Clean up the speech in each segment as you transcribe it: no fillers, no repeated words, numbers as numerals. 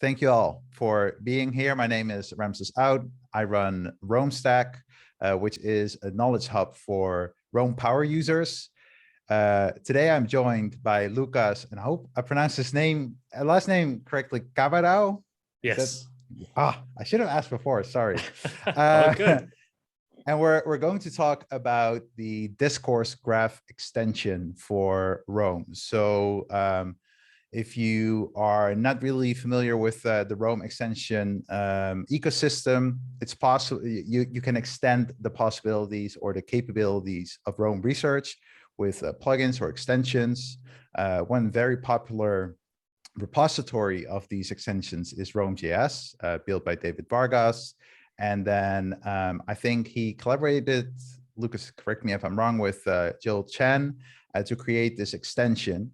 Thank you all for being here. My name is Ramses Oud. I run RoamStack, which is a knowledge hub for Roam power users. Today, I'm joined by Lukas, and I hope I pronounced his last name correctly, Cabarao? Yes. I should have asked before, sorry. Oh, good. And we're going to talk about the Discourse Graph extension for Roam. So if you are not really familiar with the Roam extension ecosystem, it's possible you can extend the possibilities or the capabilities of Roam research with plugins or extensions. One very popular repository of these extensions is Roam.js, built by David Vargas. And then I think he collaborated, Lukas, correct me if I'm wrong, with Jill Chen to create this extension,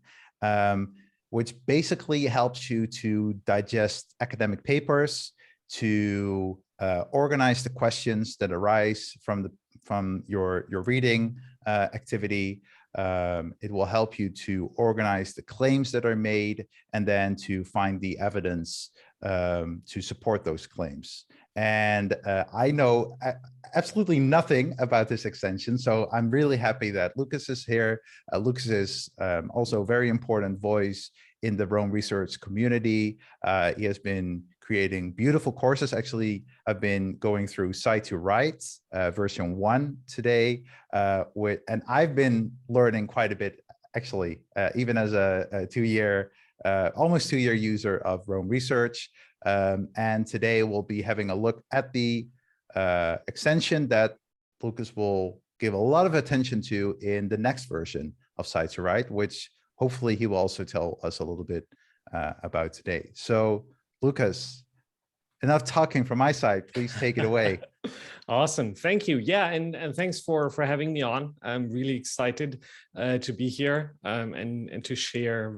which basically helps you to digest academic papers, to organize the questions that arise from your reading activity. It will help you to organize the claims that are made and then to find the evidence to support those claims. And I know absolutely nothing about this extension, so I'm really happy that Lukas is here. Lukas is also a very important voice in the Roam research community. He has been creating beautiful courses. Actually, I've been going through Site to Write version 1 today, and I've been learning quite a bit, actually, even as a almost 2-year user of Roam research. And today we'll be having a look at the extension that Lukas will give a lot of attention to in the next version of Site to Write, which hopefully he will also tell us a little bit about today. So Lukas, enough talking from my side. Please take it away. Awesome. Thank you. Yeah, and thanks for having me on. I'm really excited to be here and to share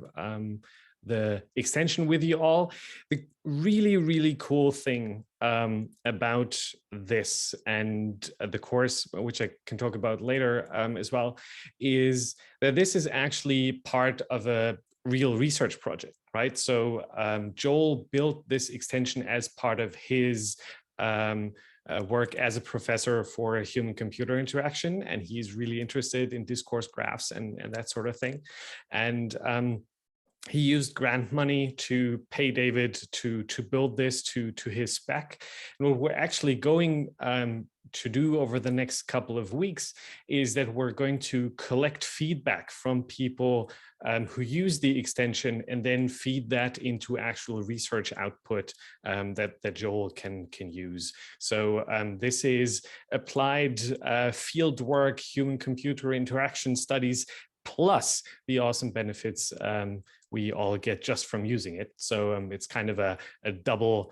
the extension with you all. The really cool thing about this and the course, which I can talk about later as well, is that this is actually part of a real research project, right? So Joel built this extension as part of his work as a professor for human-computer interaction, and he's really interested in discourse graphs and that sort of thing. And he used grant money to pay David to build this to his spec. And what we're actually going to do over the next couple of weeks is that we're going to collect feedback from people who use the extension and then feed that into actual research output that Joel can use. So this is applied field work, human-computer interaction studies, plus the awesome benefits we all get just from using it. So it's kind of a double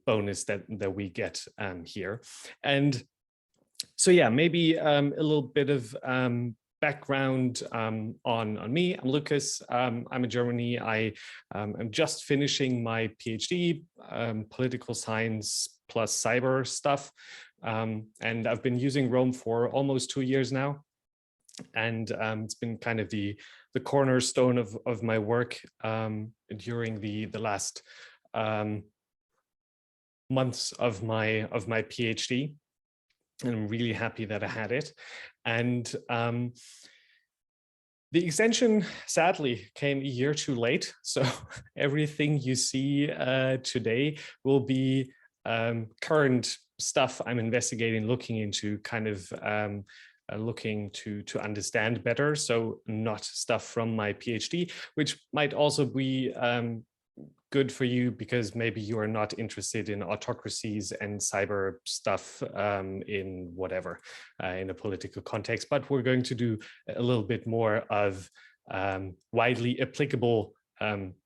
bonus that we get here. And so yeah, maybe a little bit of background on me. I'm Lukas. I'm in Germany. I'm just finishing my PhD, political science plus cyber stuff. And I've been using Roam for almost 2 years now. And it's been kind of the cornerstone of my work during the last months of my PhD, and I'm really happy that I had it. And the extension sadly came a year too late, so everything you see today will be current stuff I'm investigating, looking into, kind of looking to understand better. So not stuff from my PhD, which might also be good for you because maybe you are not interested in autocracies and cyber stuff in whatever, in a political context. But we're going to do a little bit more of widely applicable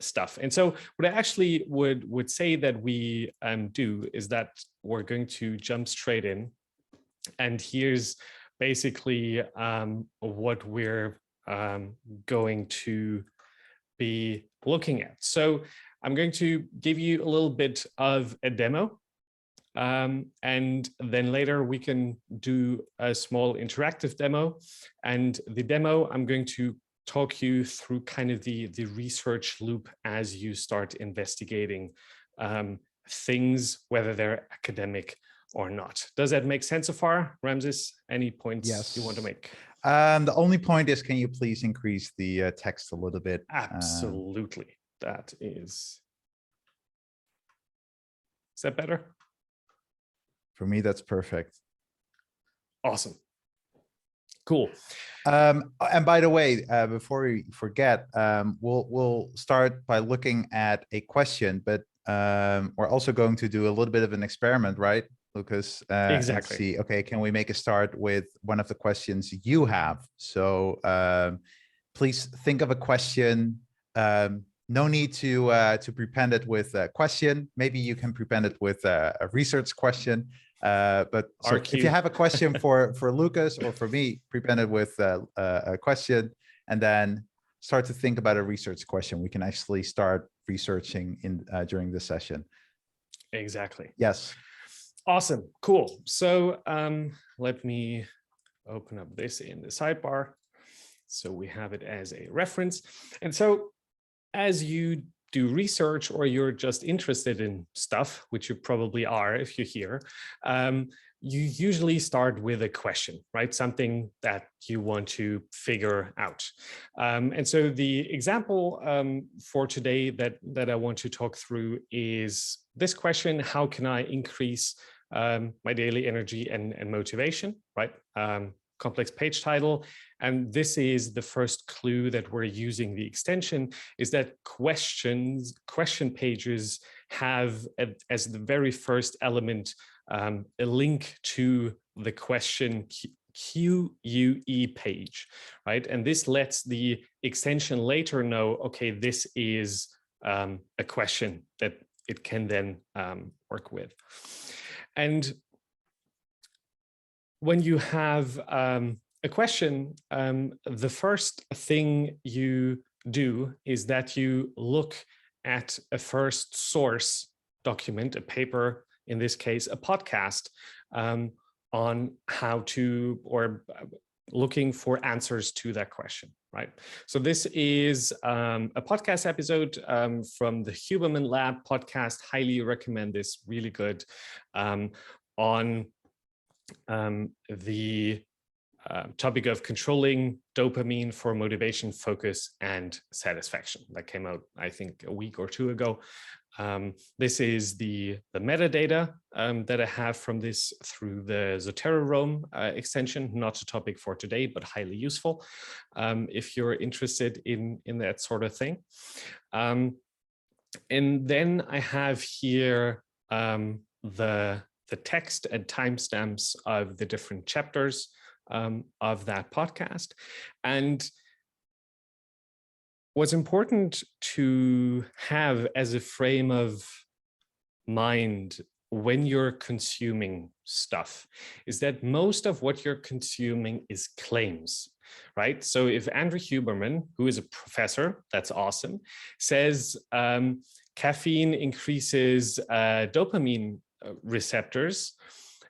stuff. And so what I actually would say that we do is that we're going to jump straight in. And here's basically what we're going to be looking at. So I'm going to give you a little bit of a demo, and then later we can do a small interactive demo. And the demo, I'm going to talk you through kind of the research loop as you start investigating things, whether they're academic or not. Does that make sense so far, Ramses? Any points you want to make? The only point is, can you please increase the text a little bit? Absolutely. That is that better? For me, that's perfect. Awesome. Cool. And by the way, before we forget, we'll start by looking at a question, but we're also going to do a little bit of an experiment, right, Lucas? Exactly. And see, okay, can we make a start with one of the questions you have? So please think of a question. No need to prepend it with a question. Maybe you can prepend it with a research question. But so if you have a question for Lucas or for me, prepend it with a question, and then start to think about a research question. We can actually start researching during this session. Exactly. Yes. Awesome. Cool. So let me open up this in the sidebar so we have it as a reference. And so as you do research, or you're just interested in stuff, which you probably are if you're here, you usually start with a question, right? Something that you want to figure out. And so the example for today that I want to talk through is this question: how can I increase my daily energy and motivation, right? Complex page title. And this is the first clue that we're using the extension, is that question pages have as the very first element a link to the question QUE page, right? And this lets the extension later know, okay, this is a question that it can then work with. And when you have a question, the first thing you do is that you look at a first source document, a paper, in this case, a podcast, on how to, or looking for answers to that question, right? So this is a podcast episode from the Hubermann Lab podcast. Highly recommend this, really good, on the topic of controlling dopamine for motivation, focus, and satisfaction. That came out, I think, a week or two ago. This is the metadata that I have from this through the Zotero Roam extension. Not a topic for today, but highly useful if you're interested in that sort of thing. And then I have here the text and timestamps of the different chapters of that podcast. And what's important to have as a frame of mind when you're consuming stuff is that most of what you're consuming is claims, right? So if Andrew Hubermann, who is a professor, that's awesome, says caffeine increases dopamine receptors,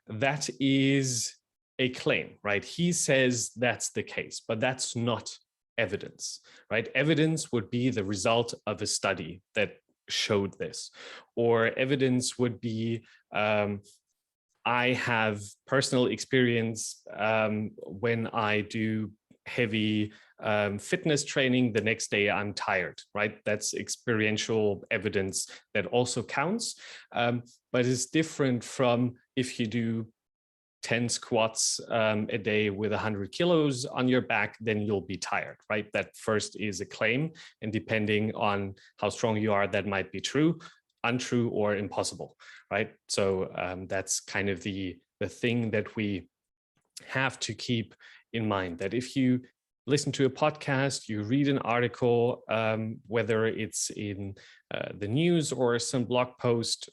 that is a claim, right? He says that's the case, but that's not evidence, right? Evidence would be the result of a study that showed this, or evidence would be I have personal experience when I do heavy fitness training, the next day I'm tired, right? That's experiential evidence that also counts, but it's different from if you do 10 squats a day with 100 kilos on your back, then you'll be tired, right? That first is a claim, and depending on how strong you are, that might be true, untrue, or impossible, right? So that's kind of the thing that we have to keep in mind, that if you listen to a podcast, you read an article, whether it's in the news or some blog post,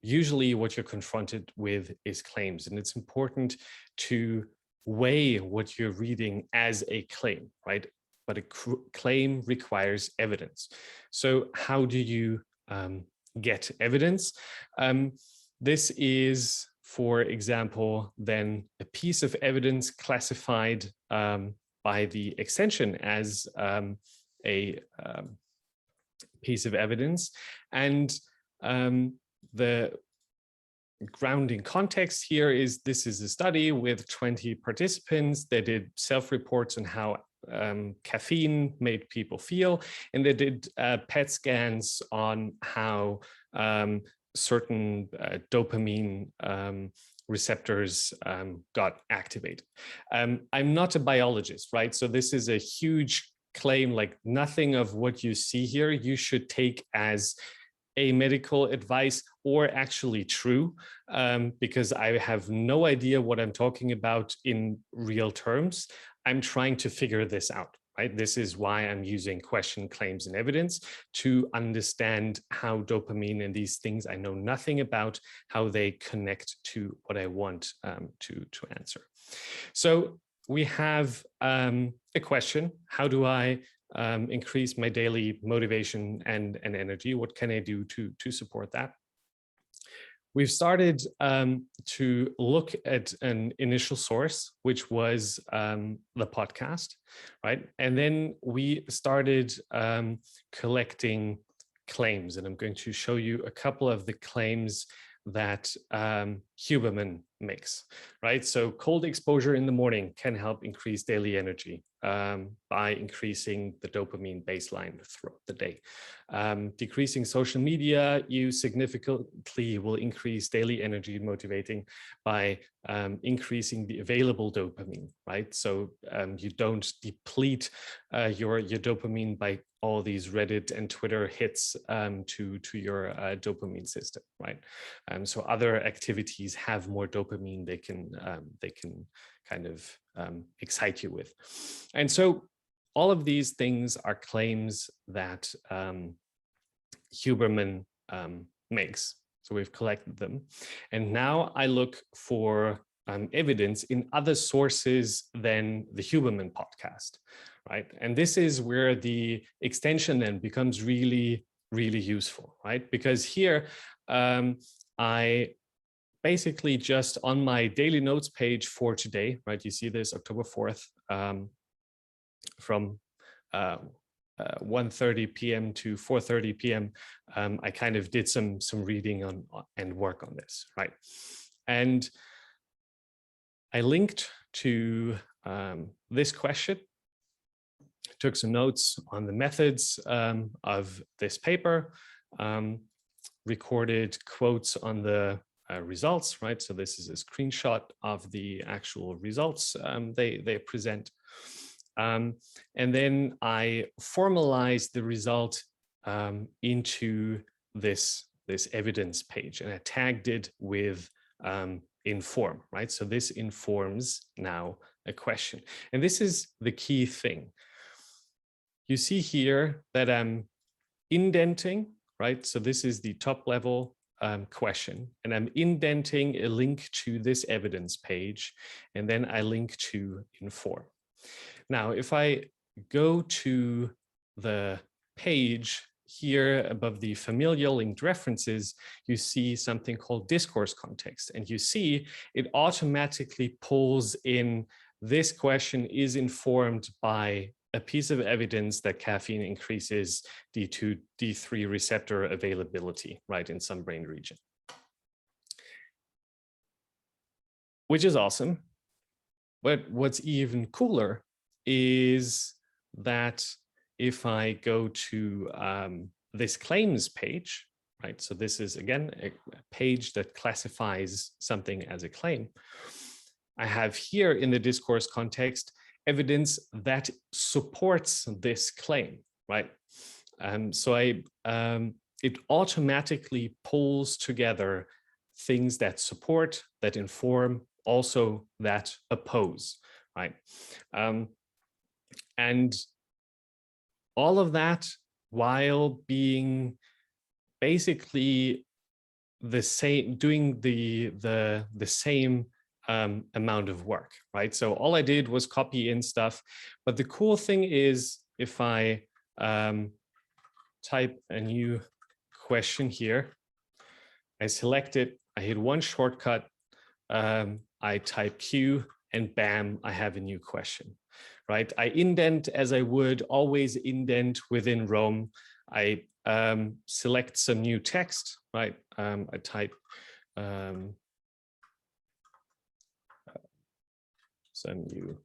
usually what you're confronted with is claims. And it's important to weigh what you're reading as a claim, right? But a claim requires evidence. So how do you get evidence? This is, for example, then a piece of evidence classified by the extension as a piece of evidence. And the grounding context here is this is a study with 20 participants. They did self-reports on how caffeine made people feel, and they did PET scans on how certain dopamine receptors got activated. I'm not a biologist, right? So this is a huge claim, like nothing of what you see here you should take as a medical advice or actually true, because I have no idea what I'm talking about in real terms. I'm trying to figure this out, right? This is why I'm using question, claims, and evidence to understand how dopamine and these things I know nothing about, how they connect to what I want to answer. So we have a question: how do I increase my daily motivation and energy? What can I do to support that? We've started to look at an initial source, which was the podcast, right? And then we started collecting claims, and I'm going to show you a couple of the claims that Hubermann makes, right? So cold exposure in the morning can help increase daily energy by increasing the dopamine baseline throughout the day. Decreasing social media use significantly will increase daily energy motivating by increasing the available dopamine, right? So you don't deplete your dopamine by all these Reddit and Twitter hits to your dopamine system, right? So other activities have more dopamine they can kind of excite you with. And so all of these things are claims that Hubermann makes. So we've collected them. And now I look for evidence in other sources than the Hubermann podcast, right? And this is where the extension then becomes really, really useful, right? Because here I basically just on my daily notes page for today, right? You see this October 4th from 1:30 p.m. to 4:30 p.m. I kind of did some reading on and work on this, right? And I linked to this question, took some notes on the methods of this paper, recorded quotes on the results, right? So this is a screenshot of the actual results they present. And then I formalized the result into this evidence page, and I tagged it with inform, right? So this informs now a question. And this is the key thing. You see here that I'm indenting, right? So this is the top level question, and I'm indenting a link to this evidence page, and then I link to inform. Now, if I go to the page here above the familial linked references, you see something called discourse context, and you see it automatically pulls in this question is informed by a piece of evidence that caffeine increases D2, D3 receptor availability, right, in some brain region. Which is awesome. But what's even cooler is that if I go to this claims page, right, so this is, again, a page that classifies something as a claim. I have here in the discourse context evidence that supports this claim, right? So it automatically pulls together things that support, that inform, also that oppose, right? And all of that while being basically the same, doing the same amount of work, right? So all I did was copy in stuff. But the cool thing is, if I type a new question here, I select it, I hit one shortcut, I type Q, and bam, I have a new question, right? I indent as I would always indent within Rome. I select some new text, right? I type some new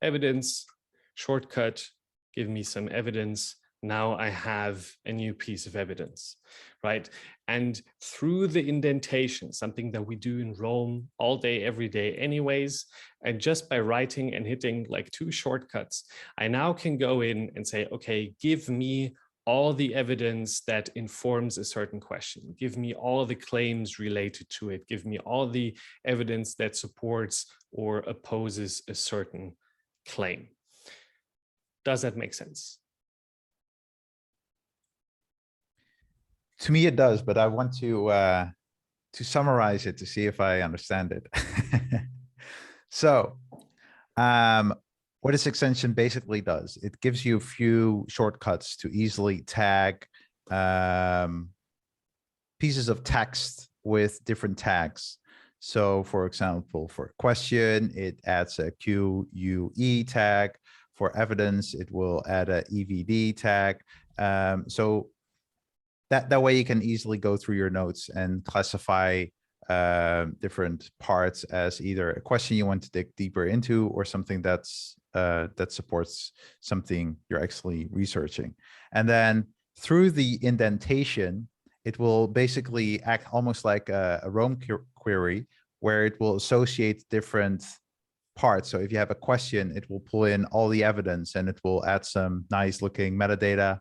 evidence, shortcut, give me some evidence. Now I have a new piece of evidence, right? And through the indentation, something that we do in Rome all day, every day anyways, and just by writing and hitting like 2 shortcuts, I now can go in and say, okay, give me all the evidence that informs a certain question. Give me all the claims related to it. Give me all the evidence that supports or opposes a certain claim. Does that make sense? To me, it does, but I want to summarize it to see if I understand it. So, what this extension basically does, it gives you a few shortcuts to easily tag pieces of text with different tags. So, for example, for a question, it adds a QUE tag. For evidence, it will add a EVD tag. So that way you can easily go through your notes and classify different parts as either a question you want to dig deeper into or something that's that supports something you're actually researching. And then through the indentation, it will basically act almost like a Rome query where it will associate different parts. So if you have a question, it will pull in all the evidence and it will add some nice looking metadata.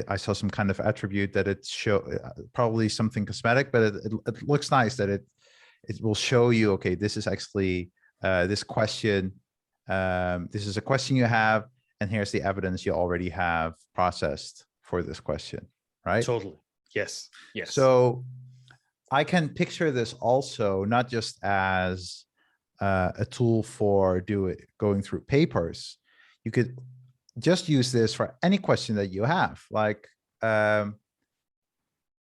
I saw some kind of attribute that it show probably something cosmetic, but it looks nice that it will show you, okay, this is actually this question. This is a question you have, and here's the evidence you already have processed for this question, right? Totally. Yes. Yes. So I can picture this also not just as a tool for going through papers. You could just use this for any question that you have, like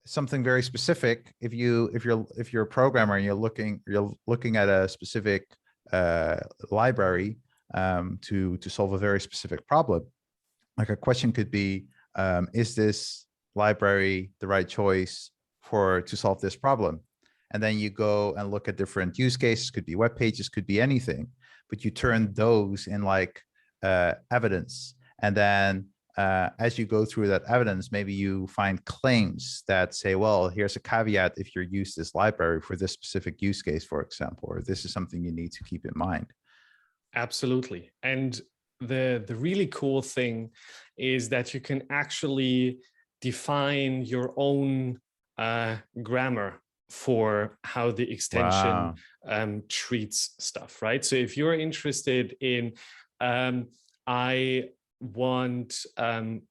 something very specific. If you're a programmer and you're looking at a specific library to solve a very specific problem, like a question could be, is this library the right choice to solve this problem? And then you go and look at different use cases, could be web pages, could be anything, but you turn those in like evidence. And then as you go through that evidence, maybe you find claims that say, well, here's a caveat if you use this library for this specific use case, for example, or this is something you need to keep in mind. Absolutely. And the really cool thing is that you can actually define your own grammar for how the extension treats stuff, right? So if you're interested in, I want,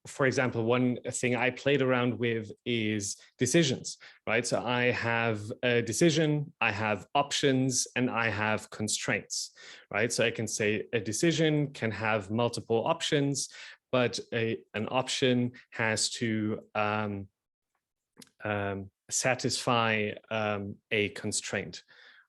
for example, one thing I played around with is decisions, right? So I have a decision, I have options, and I have constraints, right? So I can say a decision can have multiple options, but an option has to satisfy a constraint,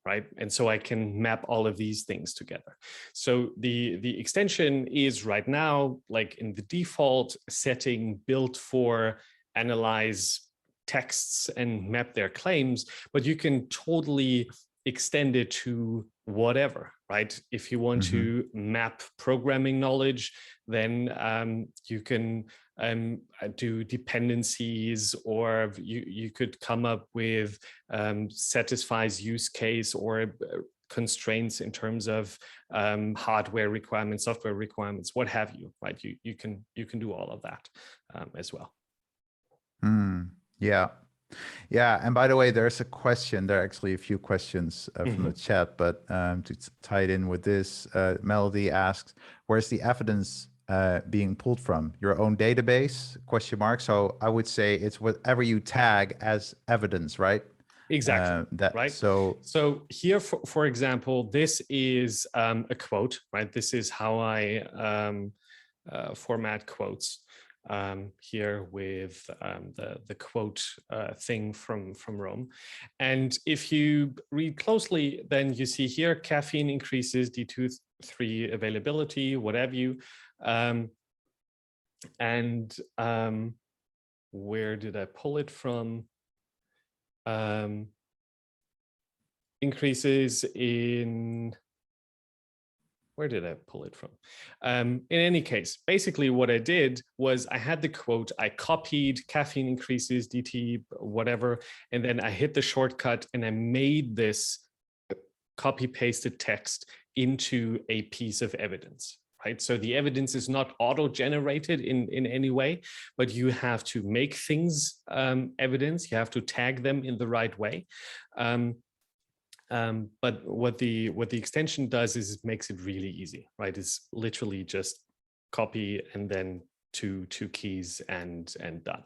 right? And so I can map all of these things together. So the extension is right now like in the default setting built for analyze texts and map their claims, but you can totally extend it to whatever, right? If you want to map programming knowledge, then you can do dependencies, or you could come up with satisfies use case or constraints in terms of hardware requirements, software requirements, what have you, right? You can do all of that as well. Yeah. Yeah, and by the way, there's a question. There are actually a few questions from the chat, but to tie it in with this, Melody asks, where's the evidence being pulled from? Your own database, question mark. So I would say it's whatever you tag as evidence, right? Exactly, right? So here, for example, this is a quote, right? This is how I format quotes. here with the quote thing from Rome. And if you read closely, then you see here caffeine increases D2-3 availability, what have you. Where did I pull it from? Increases in, where did I pull it from? In any case, basically what I did was I had the quote, I copied caffeine increases, DT, whatever, and then I hit the shortcut and I made this copy pasted text into a piece of evidence. Right? So the evidence is not auto-generated in any way, but you have to make things evidence. You have to tag them in the right way. But what the extension does is it makes it really easy, right? It's literally just copy and then two keys and done,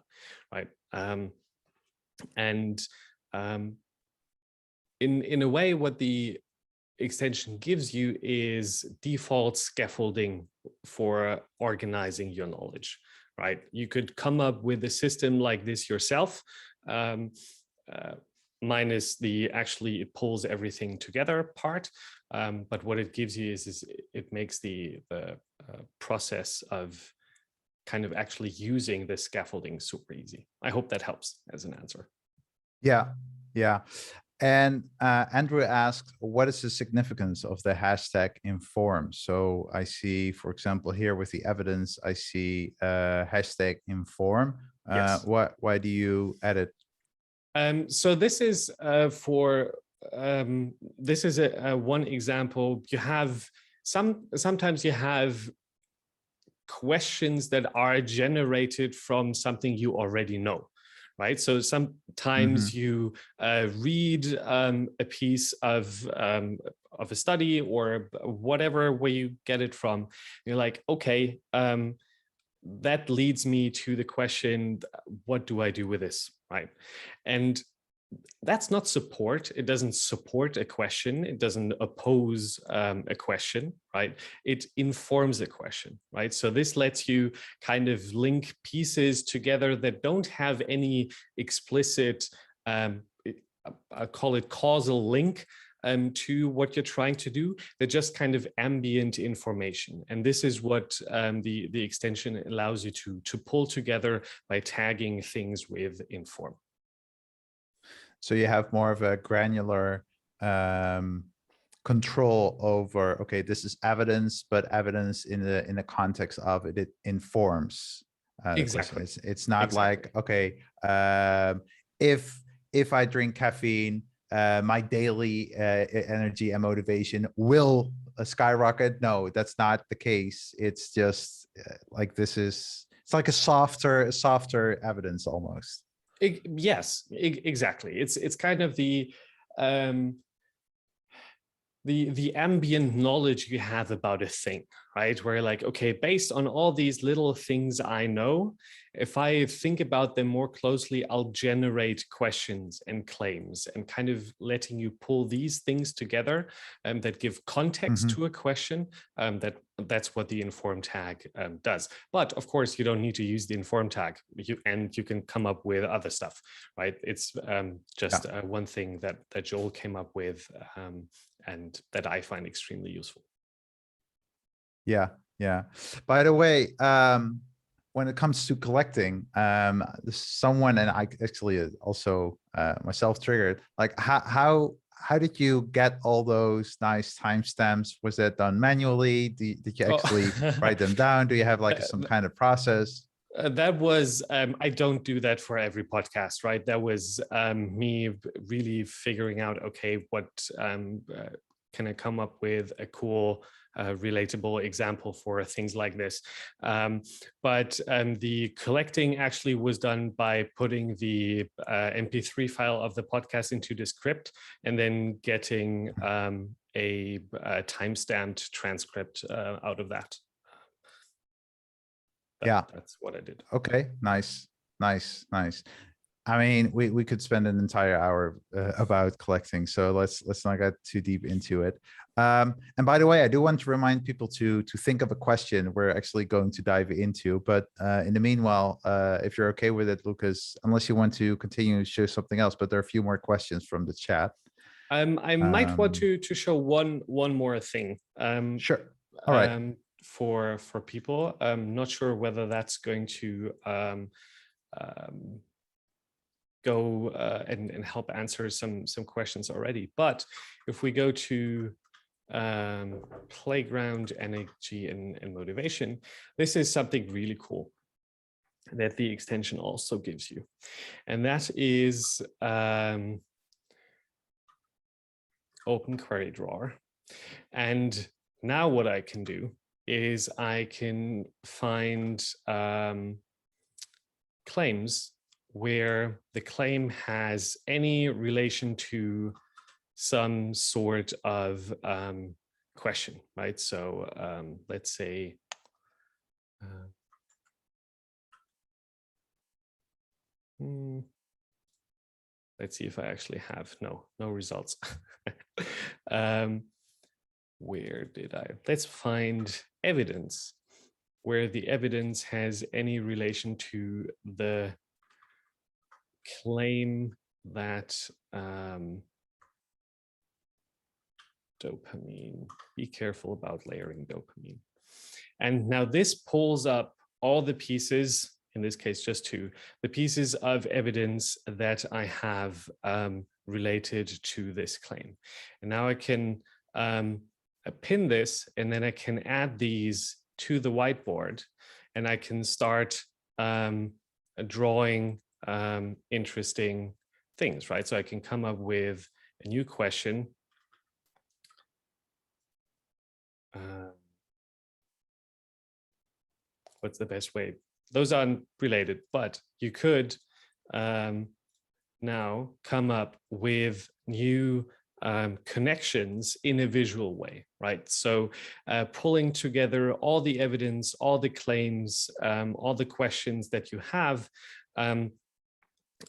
right? In a way, what the extension gives you is default scaffolding for organizing your knowledge, right? You could come up with a system like this yourself, minus the actually it pulls everything together part. But what it gives you is it makes the process of kind of actually using the scaffolding super easy. I hope that helps as an answer. Yeah, yeah. And Andrew asked, what is the significance of the hashtag inform? So I see, for example, here with the evidence, I see hashtag inform. Yes. Why do you add it? So this is this is one example. You have sometimes you have questions that are generated from something you already know. Right. So sometimes you read a piece of a study or whatever where you get it from. You're like, OK, that leads me to the question, what do I do with this? Right. And that's not support. It doesn't support a question. It doesn't oppose a question, right? It informs a question, right? So this lets you kind of link pieces together that don't have any explicit, I call it causal link to what you're trying to do. They're just kind of ambient information. And this is what the extension allows you to pull together by tagging things with inform. So you have more of a granular control over, okay, this is evidence, but evidence in the context of it, it informs exactly. the question. It's not like, okay, if I drink caffeine, my daily energy and motivation will skyrocket. No, that's not the case. It's just like it's like a softer evidence almost. Yes, exactly. It's kind of the ambient knowledge you have about a thing, right? Where like, okay, based on all these little things I know, if I think about them more closely, I'll generate questions and claims, and kind of letting you pull these things together that give context to a question. That's what the inform tag does. But of course, you don't need to use the inform tag, and you can come up with other stuff, right? It's just one thing that Joel came up with, and that I find extremely useful. Yeah, yeah. By the way, when it comes to collecting, someone, and I actually also myself triggered, like how did you get all those nice timestamps? Was that done manually? Did you actually write them down? Do you have like some kind of process? That was, I don't do that for every podcast, right? That was me really figuring out, okay, what can I come up with a cool, relatable example for things like this. But the collecting actually was done by putting the MP3 file of the podcast into the script and then getting a timestamped transcript out of that. Yeah, that's what I did. Okay, nice. I mean, we could spend an entire hour about collecting, so let's not get too deep into it. And by the way, I do want to remind people to think of a question we're actually going to dive into. But in the meanwhile, if you're okay with it, Lucas, unless you want to continue to show something else, but there are a few more questions from the chat. I might want to show one more thing. Sure. All right. For people, I'm not sure whether that's going to go and help answer some questions already. But if we go to playground, energy, and motivation, this is something really cool that the extension also gives you, and that is open query drawer. And now what I can do is I can find claims where the claim has any relation to some sort of question, right? So let's say let's see if I actually have no results. Where did I? Let's find evidence where the evidence has any relation to the claim that dopamine, be careful about layering dopamine. And now this pulls up all the pieces, in this case just two, the pieces of evidence that I have related to this claim. And now I can pin this, and then I can add these to the whiteboard, and I can start drawing interesting things, right? So I can come up with a new question. What's the best way? Those aren't related, but you could now come up with new connections in a visual way, right? So pulling together all the evidence, all the claims, all the questions that you have,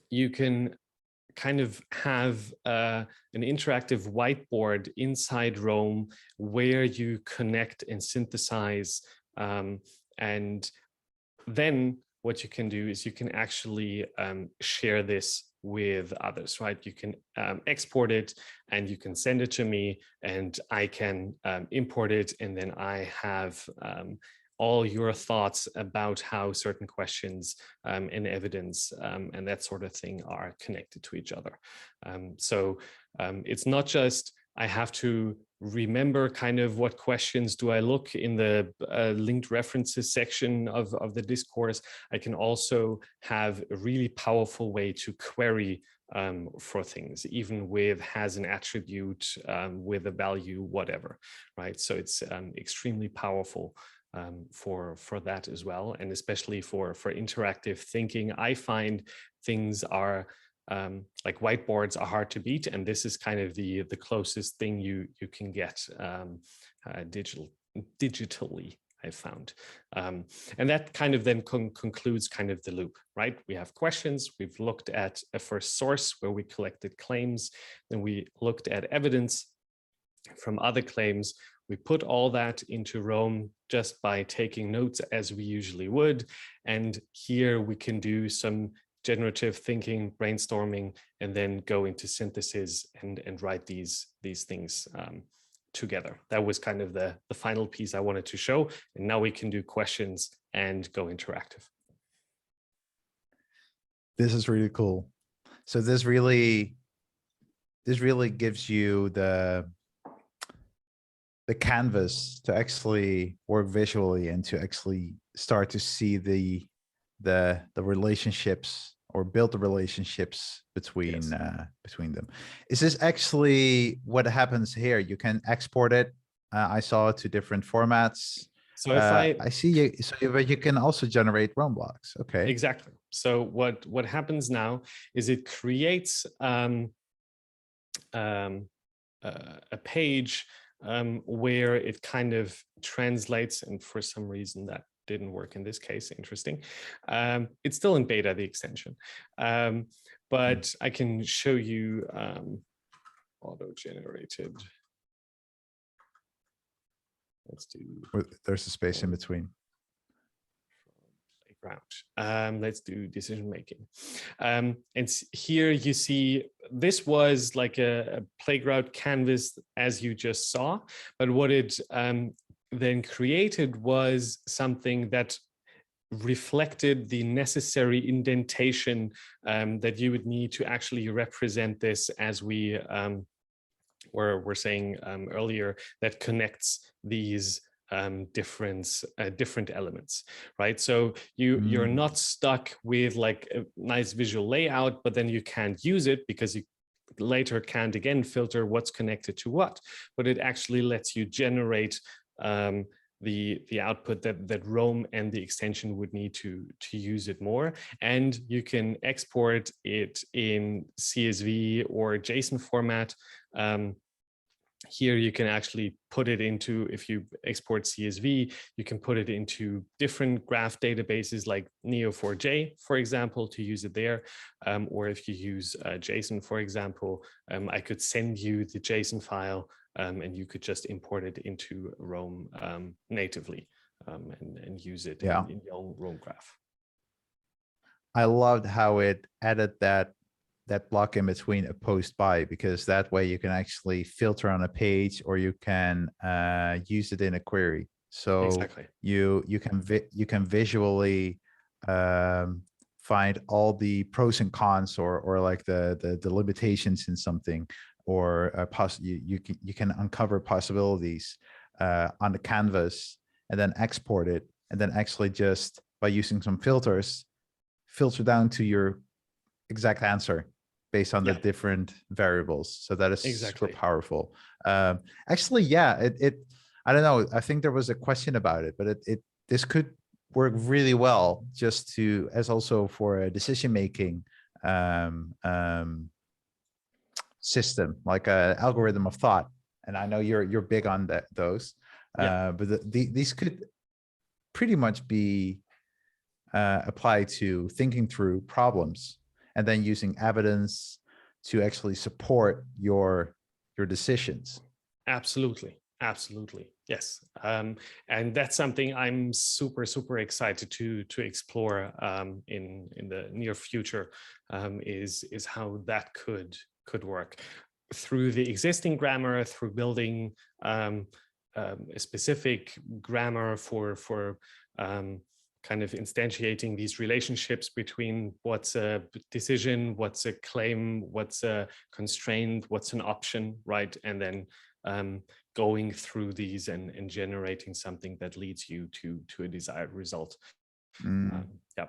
you can kind of have an interactive whiteboard inside Roam where you connect and synthesize. And then what you can do is you can actually share this with others, right? You can export it and you can send it to me, and I can import it, and then I have all your thoughts about how certain questions and evidence and that sort of thing are connected to each other. So it's not just I have to remember kind of what questions do I look in the linked references section of the discourse. I can also have a really powerful way to query for things, even with has an attribute, with a value, whatever, right? So it's extremely powerful for that as well, and especially for interactive thinking. I find things are like whiteboards are hard to beat, and this is kind of the closest thing you can get digitally, I found. And that kind of then concludes kind of the loop, right? We have questions, we've looked at a first source where we collected claims, then we looked at evidence from other claims. We put all that into Roam just by taking notes as we usually would. And here we can do some generative thinking, brainstorming, and then go into synthesis and write these things together. That was kind of the final piece I wanted to show. And now we can do questions and go interactive. This is really cool. So this really gives you the canvas to actually work visually and to actually start to see the relationships or build the relationships between between them. Is this actually what happens here? You can export it. I saw it to different formats. So if I see you, so you can also generate Roam blocks. Okay. Exactly. So what happens now is it creates a page where it kind of translates, and for some reason that didn't work in this case. Interesting. It's still in beta, the extension, but I can show you auto-generated. Let's do. There's a space in between. Playground. Let's do decision making. And here you see this was like a playground canvas, as you just saw, but what it then created was something that reflected the necessary indentation that you would need to actually represent this, as we were saying earlier, that connects these different elements, right? So you're not stuck with like a nice visual layout, but then you can't use it because you later can't again filter what's connected to what, but it actually lets you generate the output that Rome and the extension would need to use it more. And you can export it in CSV or JSON format. Here you can actually put it into, if you export CSV, you can put it into different graph databases like Neo4j, for example, to use it there. Or if you use JSON, for example, I could send you the JSON file and you could just import it into Rome natively and use it in your own Rome graph. I loved how it added that block in between a post by, because that way you can actually filter on a page, or you can use it in a query. So exactly. you can visually find all the pros and cons, or like the limitations in something, or you can uncover possibilities on the canvas and then export it, and then actually just by using some filters filter down to your exact answer based on the different variables. So that is super powerful. Actually, yeah, I don't know. I think there was a question about it, but this could work really well just to, as also for a decision-making system, like a algorithm of thought. And I know you're big on those, but these could pretty much be applied to thinking through problems, and then using evidence to actually support your decisions. Absolutely. Absolutely. Yes. And that's something I'm super excited to explore in the near future, is how that could work through the existing grammar, through building a specific grammar for kind of instantiating these relationships between what's a decision, what's a claim, what's a constraint, what's an option, right? And then going through these and generating something that leads you to a desired result. Yeah.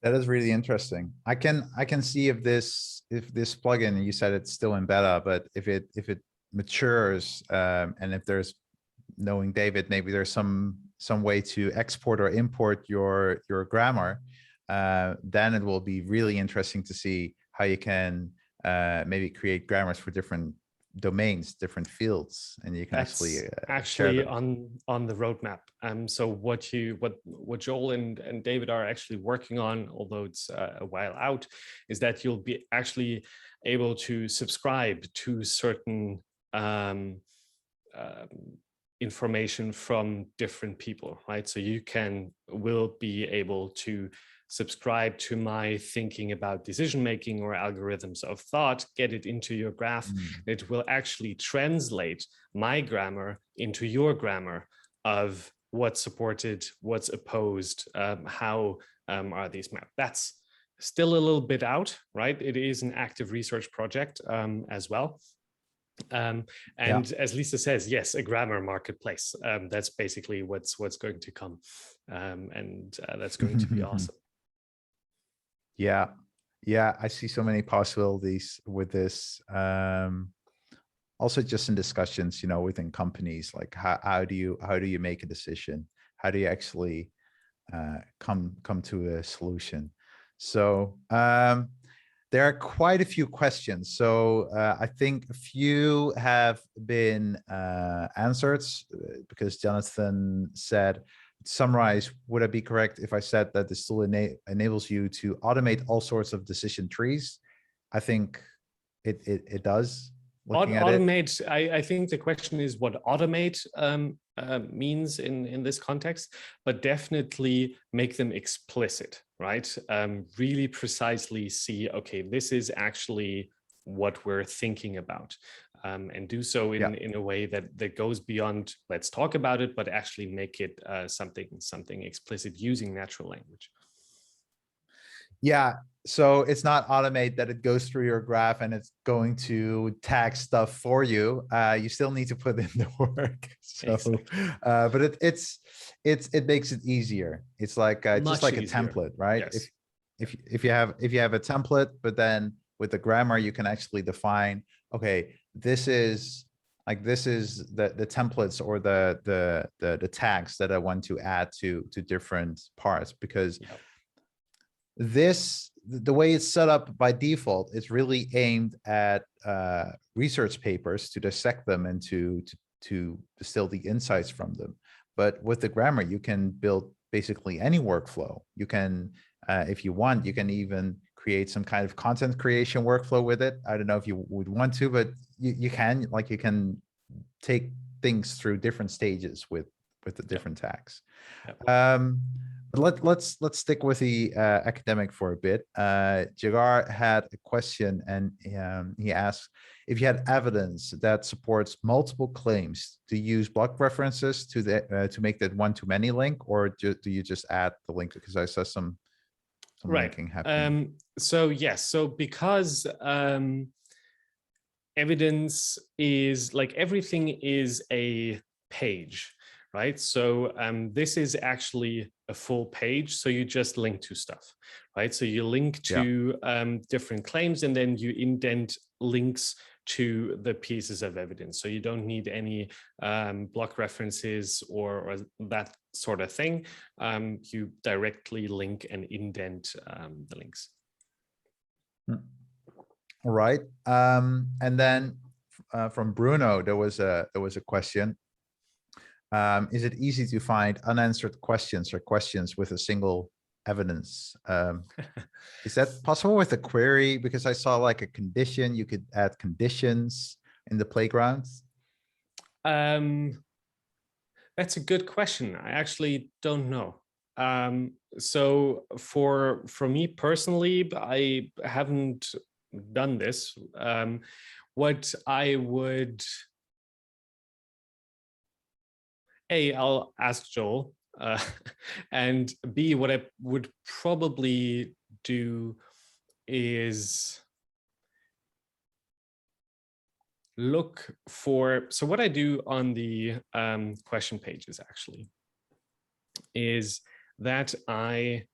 That is really interesting. I can see if this plugin, you said it's still in beta, but if it matures, and if there's, knowing David, maybe there's some way to export or import your grammar, then it will be really interesting to see how you can maybe create grammars for different domains, different fields, and you can actually on the roadmap. So what Joel and David are actually working on, although it's a while out, is that you'll be actually able to subscribe to certain information from different people, right? So you will be able to subscribe to my thinking about decision making or algorithms of thought, get it into your graph. It will actually translate my grammar into your grammar of what's supported, what's opposed, how are these mapped. That's still a little bit out, right? It is an active research project as well. As Lisa says, yes, a grammar marketplace. That's basically what's going to come, and that's going to be awesome. Yeah, I see so many possibilities with this. Also, just in discussions, within companies, like how do you make a decision? How do you actually come to a solution? So there are quite a few questions. So I think a few have been answered, because Jonathan said, summarize, would I be correct if I said that this tool enables you to automate all sorts of decision trees? I think it does. Looking at it. Automate, I think the question is what automate means in this context, but definitely make them explicit, right? Really precisely see, okay, this is actually what we're thinking about, and do so in a way that goes beyond let's talk about it, but actually make it something explicit using natural language. Yeah, so it's not automate that it goes through your graph and it's going to tag stuff for you. You still need to put in the work. So, exactly. But it makes it easier. It's like just like easier. A template, right? Yes. If you have a template, but then with the grammar you can actually define, okay, this is the templates or the tags that I want to add to different parts, because the way it's set up by default is really aimed at research papers to dissect them and to distill the insights from them. But with the grammar, you can build basically any workflow. You can, if you want, you can even create some kind of content creation workflow with it. I don't know if you would want to, but you can take things through different stages with the different tags. Let's stick with the academic for a bit. Jagar had a question, and he asked if you had evidence that supports multiple claims to use block references to make that one-to-many link, or do you just add the link? Because I saw some linking happening. So yes, so because evidence is like everything is a page. Right, so this is actually a full page, so you just link to stuff, right? So you link to different claims, and then you indent links to the pieces of evidence. So you don't need any block references or that sort of thing. You directly link and indent the links. All right, and then from Bruno, there was a question. Is it easy to find unanswered questions or questions with a single evidence? Is that possible with a query? Because I saw like a condition, you could add conditions in the playground. That's a good question. I actually don't know. So for me personally, I haven't done this. What I would... A, I'll ask Joel, and B, what I would probably do is look for, so what I do on the question pages actually is that I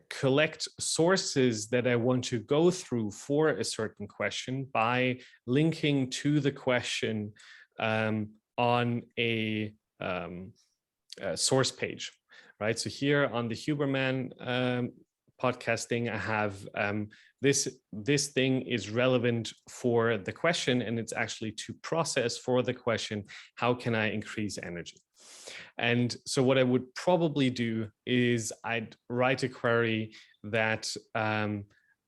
collect sources that I want to go through for a certain question by linking to the question on a source page, right? So here on the Hubermann podcasting, I have this thing is relevant for the question, and it's actually to process for the question, how can I increase energy? And so what I would probably do is I'd write a query that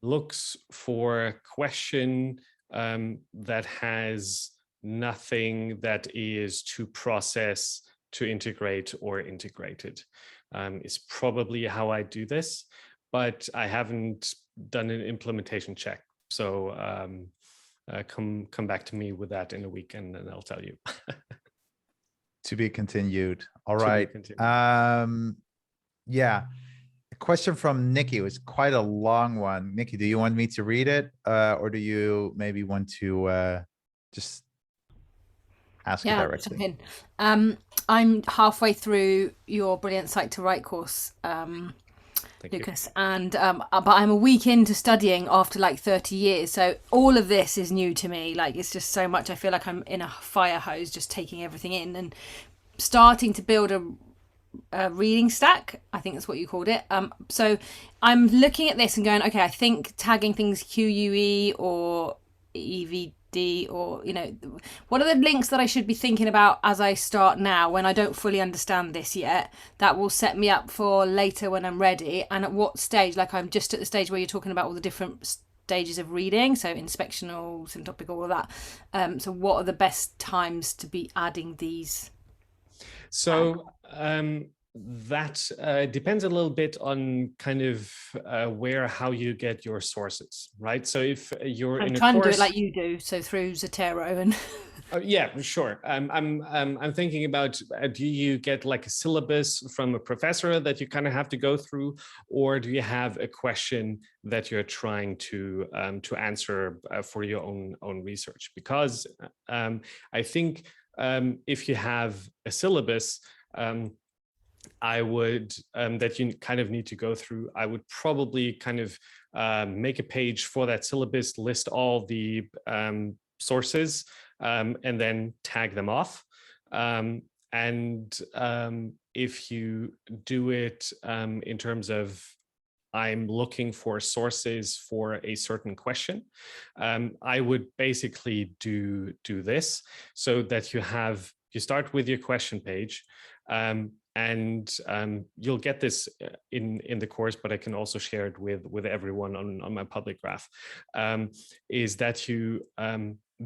looks for a question that has nothing that is to process, to integrate, or integrated. Is probably how I do this, but I haven't done an implementation check. So come back to me with that in a week, and then I'll tell you. To be continued. All right. Yeah. A question from Nikki. It was quite a long one. Nikki, do you want me to read it, or do you maybe want to just ask it directly? I'm halfway through your Brilliant Site to Write course, Lukas, and but I'm a week into studying after like 30 years, so all of this is new to me. Like, it's just so much. I feel like I'm in a fire hose, just taking everything in and starting to build a reading stack. I think that's what you called it. So I'm looking at this and going, okay, I think tagging things QUE or EVD 50, or what are the links that I should be thinking about as I start now when I don't fully understand this yet, that will set me up for later when I'm ready? And at what stage? Like, I'm just at the stage where you're talking about all the different stages of reading, so inspectional, syntopic, all of that. So what are the best times to be adding these? So that depends a little bit on kind of how you get your sources, right? So if you're in a course, I'm trying to do it like you do, so through Zotero and. Yeah, sure. I'm thinking about, do you get like a syllabus from a professor that you kind of have to go through, or do you have a question that you're trying to answer for your own research? Because I think if you have a syllabus, I would that you kind of need to go through, I would probably kind of make a page for that syllabus, list all the sources, and then tag them off. If you do it in terms of, I'm looking for sources for a certain question, I would basically do this, so that you start with your question page, and you'll get this in the course, but I can also share it with everyone on my public graph, is that you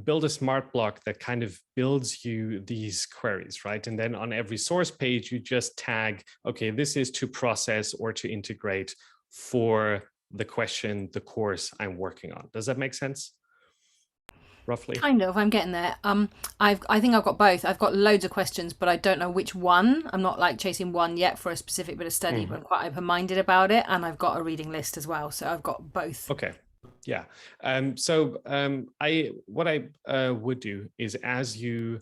build a smart block that kind of builds you these queries, right? And then on every source page, you just tag, okay, this is to process or to integrate for the question, the course I'm working on. Does that make sense? Roughly. Kind of, I'm getting there. I think I've got both. I've got loads of questions, but I don't know which one. I'm not like chasing one yet for a specific bit of study, but I'm quite open-minded about it. And I've got a reading list as well, so I've got both. Okay. Yeah. What I would do is, as you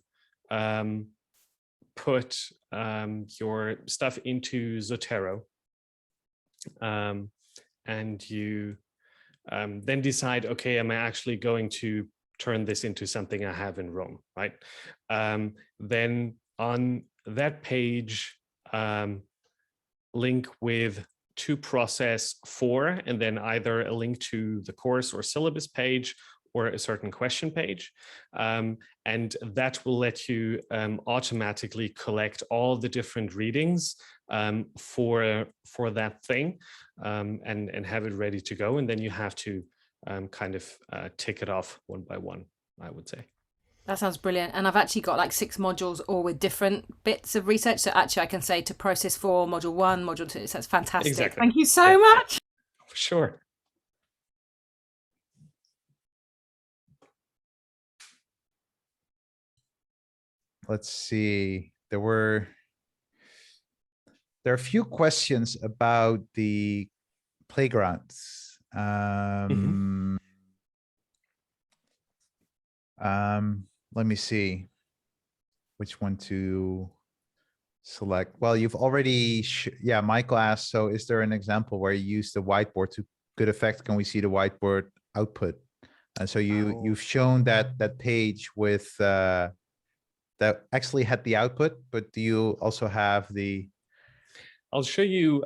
put your stuff into Zotero, and you then decide, okay, am I actually going to turn this into something I have in Rome, right? Then on that page, link with to process for, and then either a link to the course or syllabus page or a certain question page. And that will let you automatically collect all the different readings for that thing, and have it ready to go. And then you have to kind of tick it off one by one, I would say. That sounds brilliant. And I've actually got like 6 modules, all with different bits of research. So actually I can say to process 4, module 1, module 2. So that's fantastic. Exactly. Thank you so much. For sure. Let's see. There are a few questions about the playgrounds. Let me see which one to select. Well, you've already, Michael asked, so is there an example where you use the whiteboard to good effect? Can we see the whiteboard output? And so you've shown that page with that actually had the output, but do you also have the? I'll show you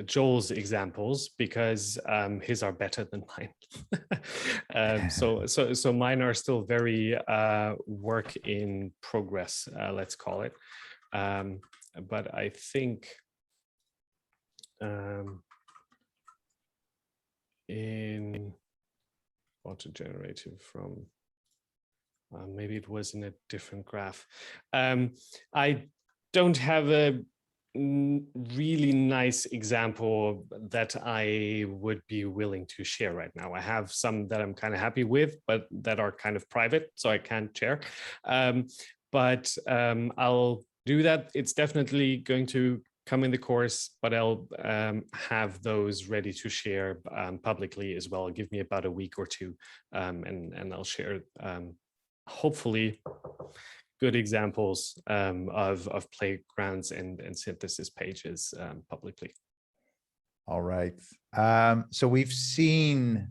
Joel's examples, because his are better than mine. So mine are still very work in progress, let's call it. But I think in auto-generated from, maybe it was in a different graph. I don't have a really nice example that I would be willing to share right now. I have some that I'm kind of happy with, but that are kind of private, so I can't share. But I'll do that. It's definitely going to come in the course, but I'll have those ready to share publicly as well. Give me about a week or two, and I'll share hopefully good examples of playgrounds and synthesis pages publicly. All right. So we've seen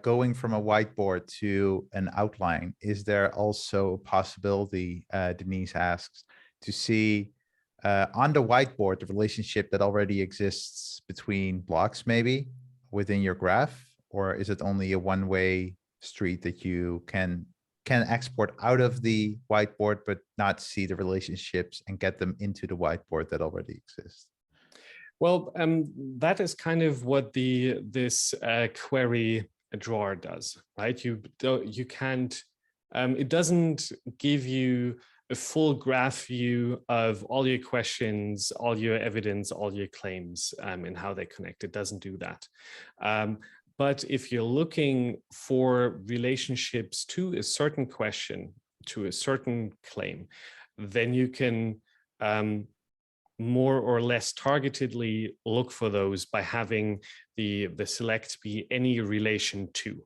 going from a whiteboard to an outline. Is there also a possibility, Denise asks, to see on the whiteboard the relationship that already exists between blocks maybe within your graph? Or is it only a one-way street that you can export out of the whiteboard, but not see the relationships and get them into the whiteboard that already exists? Well, that is kind of what this query drawer does, right? You can't. It doesn't give you a full graph view of all your questions, all your evidence, all your claims, and how they connect. It doesn't do that. But if you're looking for relationships to a certain question, to a certain claim, then you can more or less targetedly look for those by having the select be any relation to,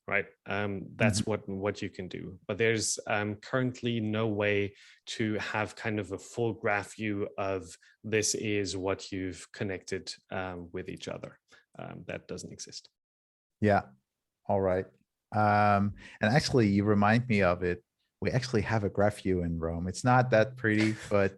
right? That's what you can do. But there's currently no way to have kind of a full graph view of this is what you've connected with each other. That doesn't exist. Yeah. All right. And actually, you remind me of it. We actually have a graph view in Rome. It's not that pretty, but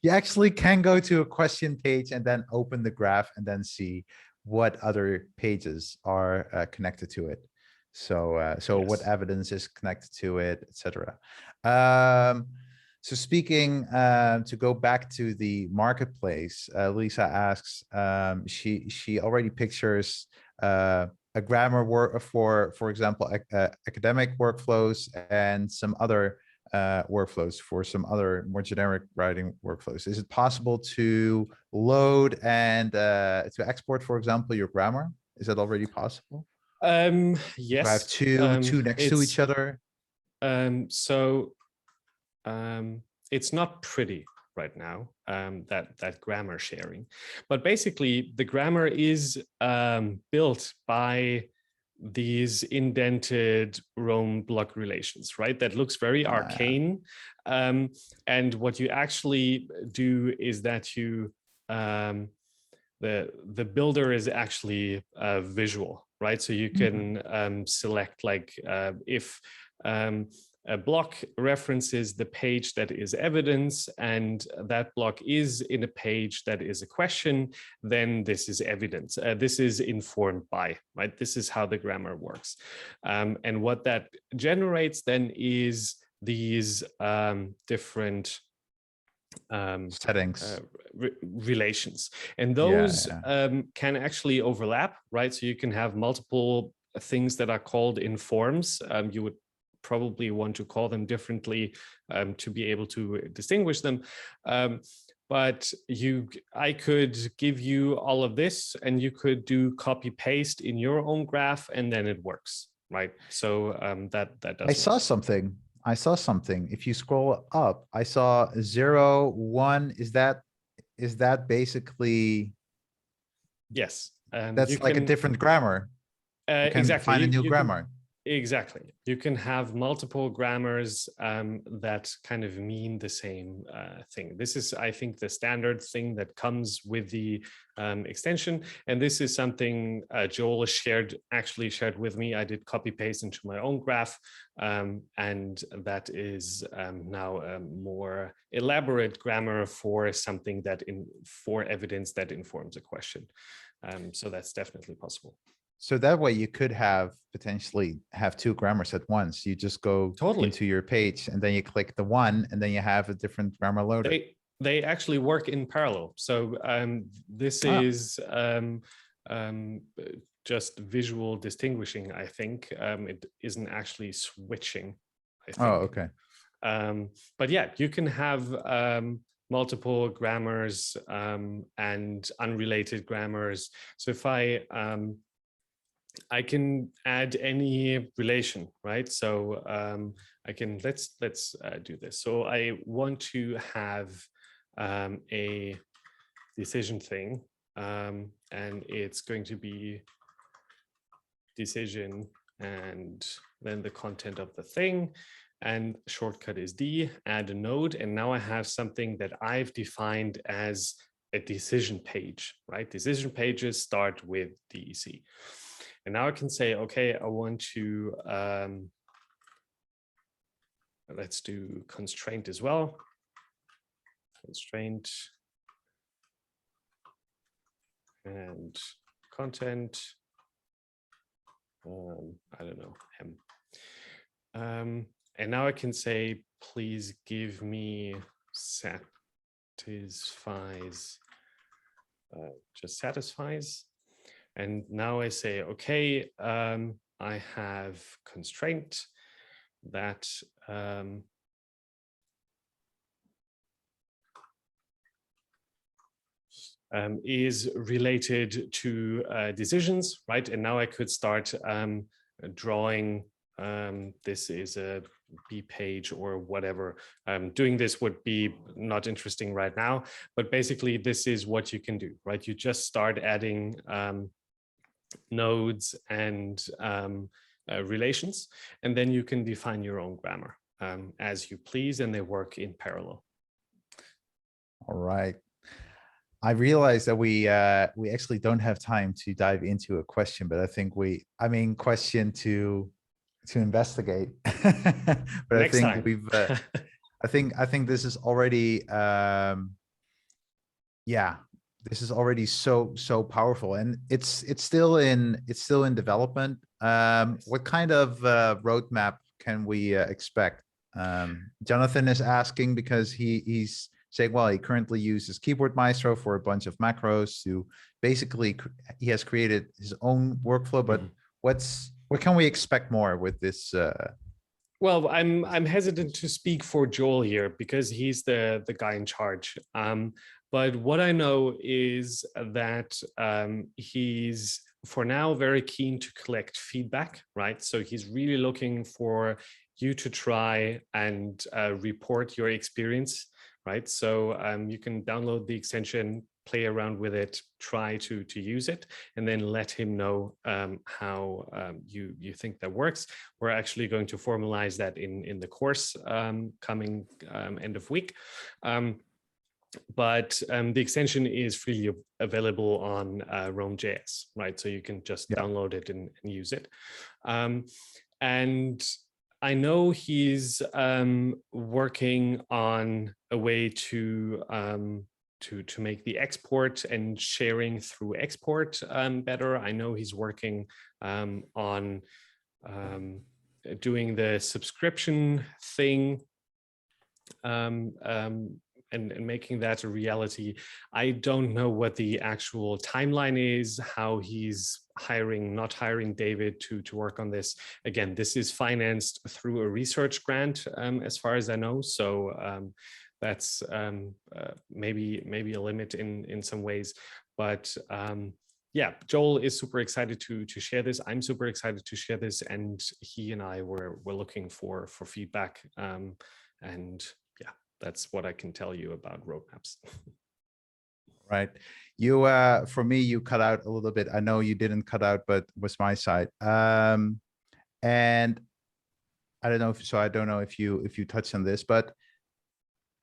you actually can go to a question page and then open the graph and then see what other pages are connected to it. So, yes. What evidence is connected to it, etc. So speaking, to go back to the marketplace, Lisa asks, she already pictures a grammar work for example, academic workflows and some other workflows for some other more generic writing workflows. Is it possible to load and to export, for example, your grammar? Is that already possible? Yes. I have two next to each other. It's not pretty right now, that grammar sharing, but basically the grammar is built by these indented Rome block relations, right? That looks very arcane. And what you actually do is that you the builder is actually visual, right? So you can select like if a block references the page that is evidence and that block is in a page that is a question, then this is evidence. This is informed by, right? This is how the grammar works. And what that generates then is these different settings, relations. And those can actually overlap, right? So you can have multiple things that are called informs. You would probably want to call them differently to be able to distinguish them. But I could give you all of this and you could do copy paste in your own graph and then it works, right? So that does. I saw something. If you scroll up, I saw 0, 1. Is that basically? Yes. That's like a different grammar. You can exactly. find a new grammar. Exactly. You can have multiple grammars that kind of mean the same thing. This is, I think, the standard thing that comes with the extension. And this is something Joel actually shared with me. I did copy paste into my own graph. And that is now a more elaborate grammar for something for evidence that informs a question. So that's definitely possible. So that way you could potentially have two grammars at once. You just go into your page and then you click the one and then you have a different grammar loaded. They actually work in parallel. So this is just visual distinguishing, I think. It isn't actually switching, I think. Oh, okay. But yeah, you can have multiple grammars and unrelated grammars. So if I can add any relation, right? So I can, let's do this. So I want to have a decision thing, and it's going to be decision and then the content of the thing, and shortcut is D, add a node. And now I have something that I've defined as a decision page, right? Decision pages start with DEC. And now I can say, okay, I want to, let's do constraint as well. Constraint and content I don't know, hem. And now I can say, please give me satisfies, just satisfies. And now I say, okay, I have constraint that is related to decisions, right? And now I could start drawing. This is a B page or whatever. Doing this would be not interesting right now, but basically this is what you can do, right? You just start adding nodes and relations, and then you can define your own grammar as you please, and they work in parallel. All right. I realize that we actually don't have time to dive into a question, but I think question to investigate. But Next I think time. we've I think this is already this is already so powerful, and it's still in development. What kind of roadmap can we expect? Jonathan is asking because he's saying, well, he currently uses Keyboard Maestro for a bunch of macros to basically, he has created his own workflow, but what can we expect more with this? Well, I'm hesitant to speak for Joel here because he's the guy in charge. But what I know is that he's, for now, very keen to collect feedback, right? So he's really looking for you to try and report your experience, right? So you can download the extension, play around with it, try to use it, and then let him know how you think that works. We're actually going to formalize that in the course coming end of week. But the extension is freely available on Roam.js, right? So you can just download it and use it. And I know he's working on a way to make the export and sharing through export better. I know he's working on doing the subscription thing and making that a reality. I don't know what the actual timeline is, how he's not hiring David to work on this. Again, this is financed through a research grant, as far as I know. So that's maybe a limit in some ways. But yeah, Joel is super excited to share this. I'm super excited to share this, and he and I were looking for feedback. And yeah, that's what I can tell you about roadmaps. Right. You, for me, you cut out a little bit. I know you didn't cut out, but was my side. And I don't know if you touched on this, but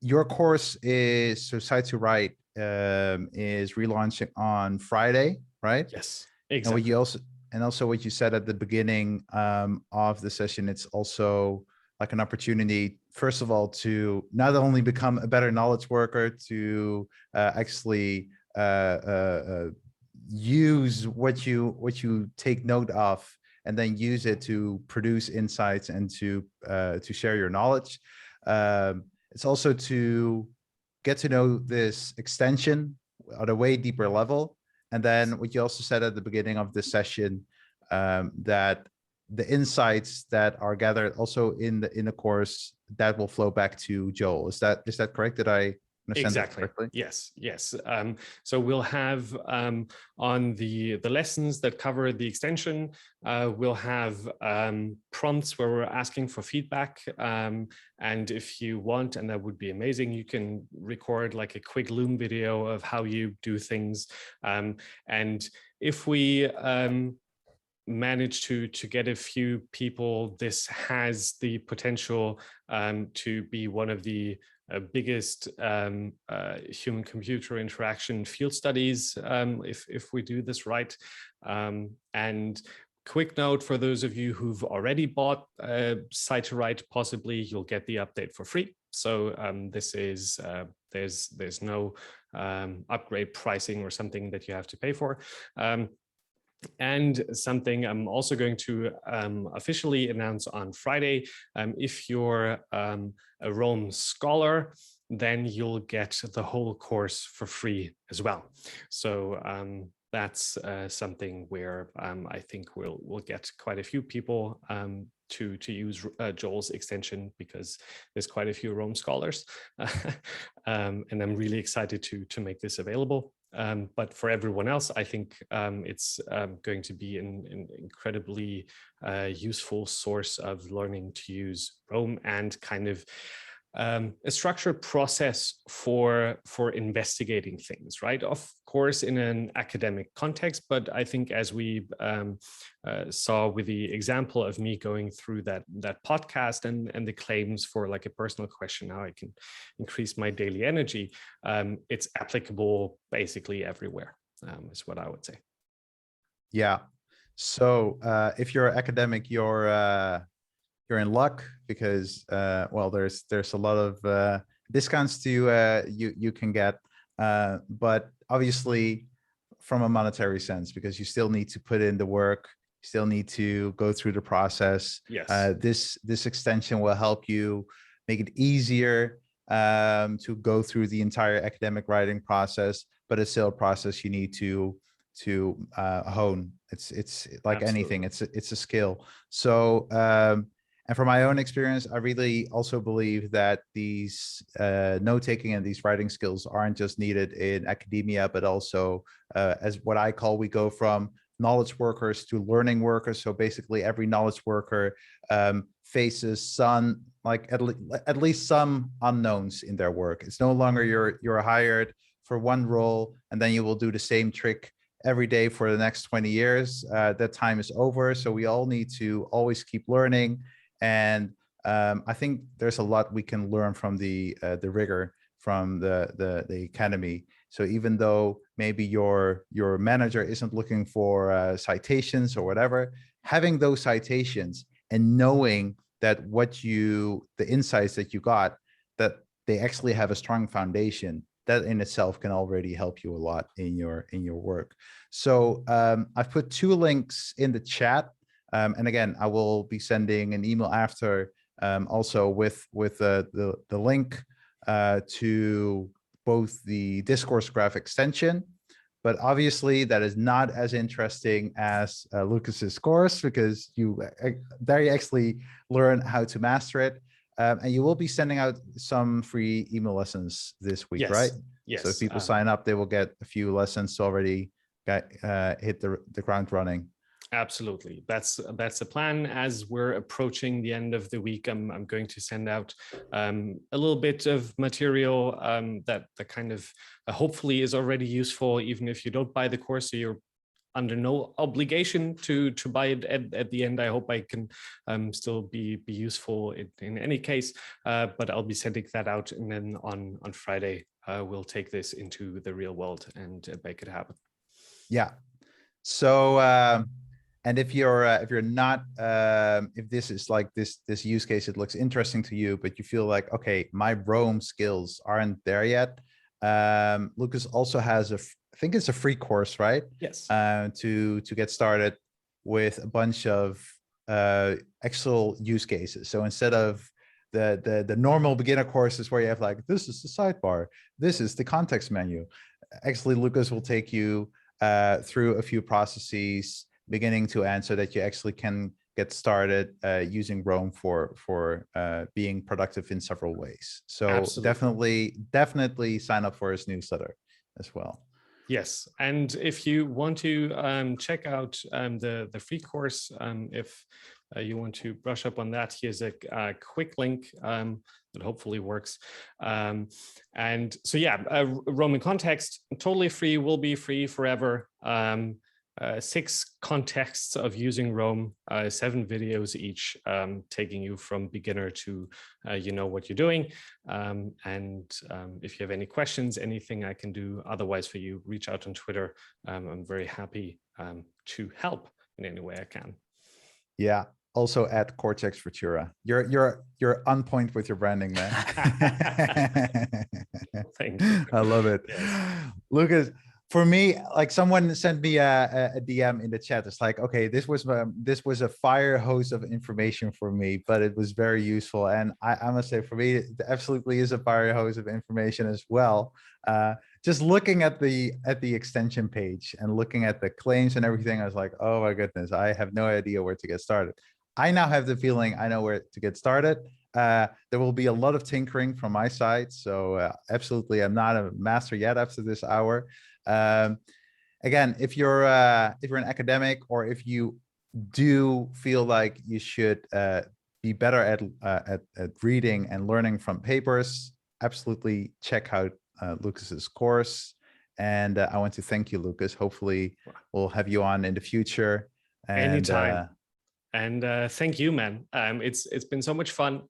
your course is, so Site to Write is relaunching on Friday, right? Yes, exactly. exactly. And also what you said at the beginning of the session, it's also like an opportunity, first of all, to not only become a better knowledge worker, to actually use what you take note of, and then use it to produce insights and to share your knowledge. It's also to get to know this extension at a way deeper level. And then what you also said at the beginning of this session, that the insights that are gathered also in the course, that will flow back to Joel. Is that correct? Did I understand that correctly? Yes. So we'll have on the lessons that cover the extension, we'll have prompts where we're asking for feedback. And if you want, and that would be amazing, you can record like a quick Loom video of how you do things. And if we manage to get a few people, this has the potential to be one of the biggest human-computer interaction field studies, if we do this right. And quick note for those of you who've already bought Site to Write, possibly you'll get the update for free. So this is there's no upgrade pricing or something that you have to pay for. And something I'm also going to officially announce on Friday, if you're a Rome scholar, then you'll get the whole course for free as well. So that's something where I think we'll get quite a few people to use Joel's extension, because there's quite a few Rome scholars. And I'm really excited to make this available. But for everyone else, I think it's going to be an incredibly useful source of learning to use Rome, and kind of a structured process for investigating things, right? Of course, in an academic context, but I think, as we saw with the example of me going through that podcast and the claims for like a personal question, how I can increase my daily energy, it's applicable basically everywhere, is what I would say. Yeah. So if you're academic, you're in luck, because well, there's a lot of discounts to you can get, but obviously from a monetary sense, because you still need to put in the work, you still need to go through the process. Yes. This extension will help you make it easier to go through the entire academic writing process, but it's still a process you need to hone. It's like anything, it's a skill. So and from my own experience, I really also believe that these note-taking and these writing skills aren't just needed in academia, but also as what I call, we go from knowledge workers to learning workers. So basically every knowledge worker faces some, like at least some unknowns in their work. It's no longer you're hired for one role and then you will do the same trick every day for the next 20 years. That time is over. So we all need to always keep learning. And I think there's a lot we can learn from the rigor from the academy. So even though maybe your manager isn't looking for citations or whatever, having those citations and knowing that the insights that you got, that they actually have a strong foundation, that in itself can already help you a lot in your work. So I've put 2 links in the chat. And again, I will be sending an email after, also with the link to both the Discourse Graph extension, but obviously that is not as interesting as Lukas's course, because there you actually learn how to master it. And you will be sending out some free email lessons this week, yes. Right? Yes. So if people sign up, they will get a few lessons to already hit the ground running. Absolutely. That's the plan. As we're approaching the end of the week, I'm going to send out a little bit of material that kind of hopefully is already useful, even if you don't buy the course. So you're under no obligation to buy it at the end. I hope I can still be useful in any case, but I'll be sending that out, and then on Friday we'll take this into the real world and make it happen. Yeah. So and if you're not, if this is like this use case, it looks interesting to you, but you feel like, okay, my Rome skills aren't there yet. Lukas also has I think it's a free course, right? Yes. To get started with a bunch of Excel use cases. So instead of the normal beginner courses where you have like, this is the sidebar, this is the context menu, actually Lukas will take you through a few processes beginning to end, so that you actually can get started using Rome for being productive in several ways. So absolutely. definitely sign up for his newsletter as well. Yes, and if you want to check out the free course, if you want to brush up on that, here's a quick link that hopefully works. And so yeah, Roman context, totally free, will be free forever. 6 contexts of using Rome, 7 videos each, taking you from beginner to you know what you're doing. And if you have any questions, anything I can do otherwise for you, reach out on Twitter. I'm very happy to help in any way I can. Yeah. Also at Cortex Futura. You're on point with your branding, man. Thank you. I love it. Yes. Lukas, for me, like someone sent me a DM in the chat. It's like, okay, this was a fire hose of information for me, but it was very useful. And I must say, for me, it absolutely is a fire hose of information as well. Just looking at the extension page and looking at the claims and everything, I was like, oh my goodness, I have no idea where to get started. I now have the feeling I know where to get started. There will be a lot of tinkering from my side. So absolutely, I'm not a master yet after this hour. Again, if you're an academic, or if you do feel like you should be better at reading and learning from papers, absolutely check out Lukas's course. And I want to thank you, Lukas. Hopefully we'll have you on in the future. And, anytime. And thank you, man. It's been so much fun.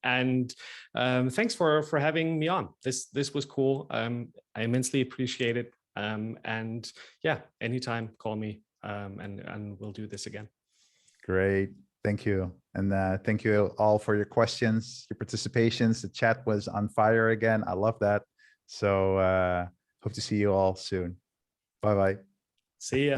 And thanks for having me on. This was cool. I immensely appreciate it. And yeah, anytime, call me, and we'll do this again. Great. Thank you. And thank you all for your questions, your participations. The chat was on fire again. I love that. So hope to see you all soon. Bye-bye. See ya.